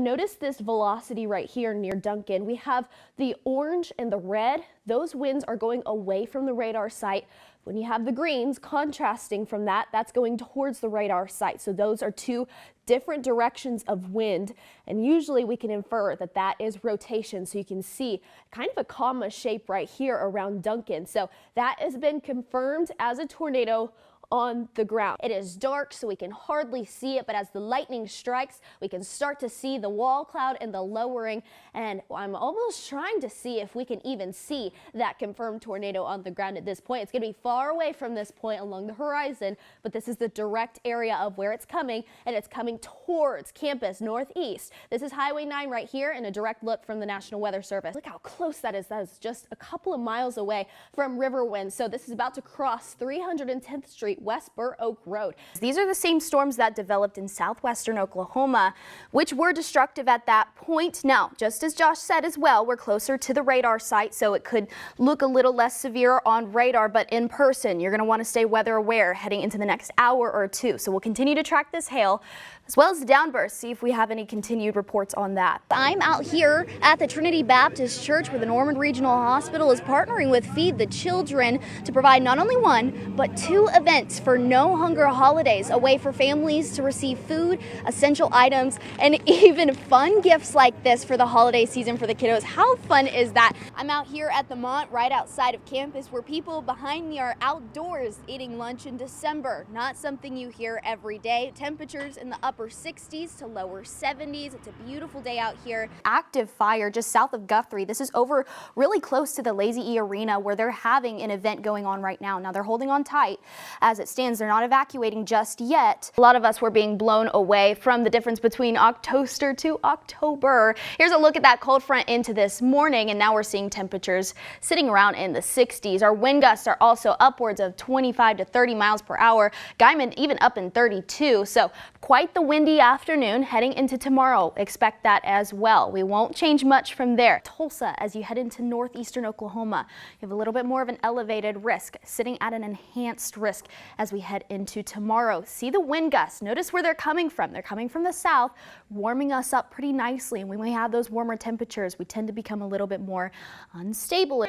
notice this velocity right here near Duncan. We have the orange and the red. Those winds are going away from the radar site. When you have the greens contrasting from that, that's going towards the radar site. So those are two different directions of wind, and usually we can infer that that is rotation. So you can see kind of a comma shape right here around Duncan. So that has been confirmed as a tornado on the ground. It is dark, so we can hardly see it, but as the lightning strikes, we can start to see the wall cloud and the lowering, and I'm almost trying to see if we can even see that confirmed tornado on the ground at this point. It's going to be far away from this point along the horizon, but this is the direct area of where it's coming, and it's coming towards campus northeast. This is Highway 9 right here, and a direct look from the National Weather Service. Look how close that is. That is just a couple of miles away from Riverwind. So this is about to cross 310th Street West Burr Oak Road. These are the same storms that developed in southwestern Oklahoma, which were destructive at that point. Now, just as Josh said as well, we're closer to the radar site, so it could look a little less severe on radar, but in person, you're going to want to stay weather aware heading into the next hour or two. So we'll continue to track this hail as well as the downbursts, see if we have any continued reports on that. I'm out here at the Trinity Baptist Church, where the Norman Regional Hospital is partnering with Feed the Children to provide not only one, but two events for No Hunger Holidays, a way for families to receive food, essential items, and even fun gifts like this for the holiday season for the kiddos. How fun is that? I'm out here at the Mont right outside of campus, where people behind me are outdoors eating lunch in December. Not something you hear every day. Temperatures in the upper 60s to lower 70s. It's a beautiful day out here. Active fire just south of Guthrie. This is over really close to the Lazy E Arena, where they're having an event going on right now. Now they're holding on tight as it stands. They're not evacuating just yet. A lot of us were being blown away from the difference between October to October. Here's a look at that cold front into this morning, and now we're seeing temperatures sitting around in the 60s. Our wind gusts are also upwards of 25 to 30 miles per hour. Guyman even up in 32. So quite the windy afternoon heading into tomorrow. Expect that as well. We won't change much from there. Tulsa, as you head into northeastern Oklahoma, you have a little bit more of an elevated risk, sitting at an enhanced risk as we head into tomorrow. See the wind gusts. Notice where they're coming from. They're coming from the south, warming us up pretty nicely. And when we have those warmer temperatures, we tend to become a little bit more unstable.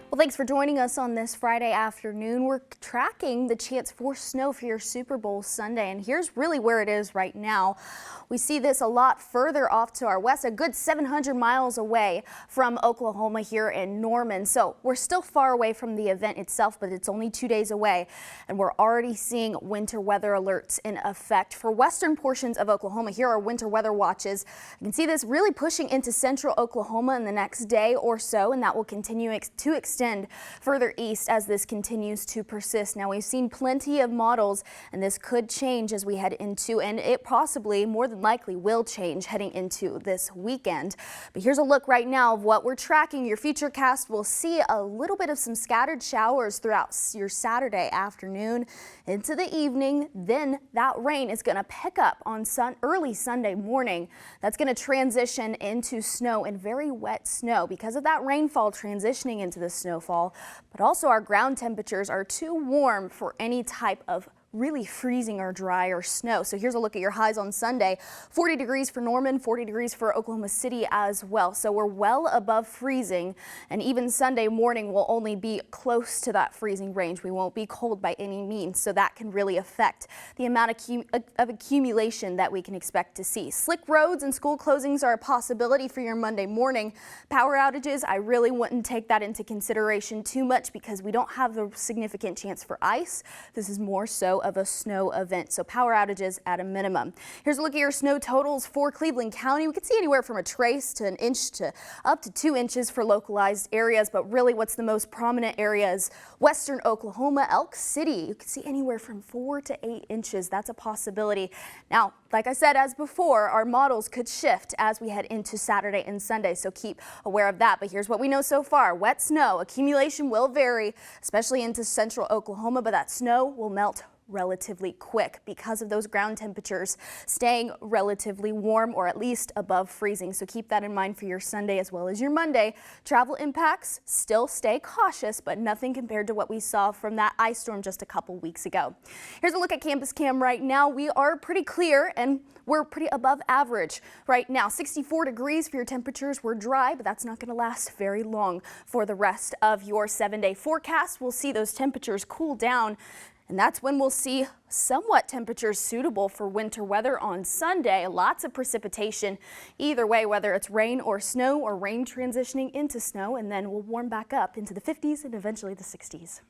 Well, thanks for joining us on this Friday afternoon. We're tracking the chance for snow for your Super Bowl Sunday, and here's really where it is right now. We see this a lot further off to our west, a good 700 miles away from Oklahoma here in Norman. So we're still far away from the event itself, but it's only 2 days away, and we're already seeing winter weather alerts in effect. For western portions of Oklahoma, here are winter weather watches. You can see this really pushing into central Oklahoma in the next day or so, and that will continue to extend further east as this continues to persist. Now, we've seen plenty of models, and this could change as we head into, and it possibly more than likely will change heading into this weekend. But here's a look right now of what we're tracking. Your futurecast will see a little bit of some scattered showers throughout your Saturday afternoon into the evening. Then that rain is going to pick up on early Sunday morning. That's going to transition into snow and very wet snow because of that rainfall transitioning into the snowfall. But also our ground temperatures are too warm for any type of really freezing or dry or snow. So here's a look at your highs on Sunday. 40 degrees for Norman, 40 degrees for Oklahoma City as well. So we're well above freezing, and even Sunday morning will only be close to that freezing range. We won't be cold by any means, so that can really affect the amount of accumulation that we can expect to see. Slick roads and school closings are a possibility for your Monday morning. Power outages, I really wouldn't take that into consideration too much because we don't have a significant chance for ice. This is more so of a snow event, so power outages at a minimum. Here's a look at your snow totals for Cleveland County. We can see anywhere from a trace to an inch to up to 2 inches for localized areas, but really what's the most prominent area is western Oklahoma, Elk City. You can see anywhere from 4 to 8 inches. That's a possibility. Now, like I said, as before, our models could shift as we head into Saturday and Sunday, so keep aware of that. But here's what we know so far. Wet snow accumulation will vary, especially into central Oklahoma, but that snow will melt relatively quick because of those ground temperatures staying relatively warm or at least above freezing. So keep that in mind for your Sunday as well as your Monday. Travel impacts, still stay cautious, but nothing compared to what we saw from that ice storm just a couple weeks ago. Here's a look at Campus Cam right now. We are pretty clear and we're pretty above average right now. 64 degrees for your temperatures. We're dry, but that's not going to last very long for the rest of your 7-day forecast. We'll see those temperatures cool down, and that's when we'll see somewhat temperatures suitable for winter weather on Sunday. Lots of precipitation either way, whether it's rain or snow or rain transitioning into snow, and then we'll warm back up into the 50s and eventually the 60s.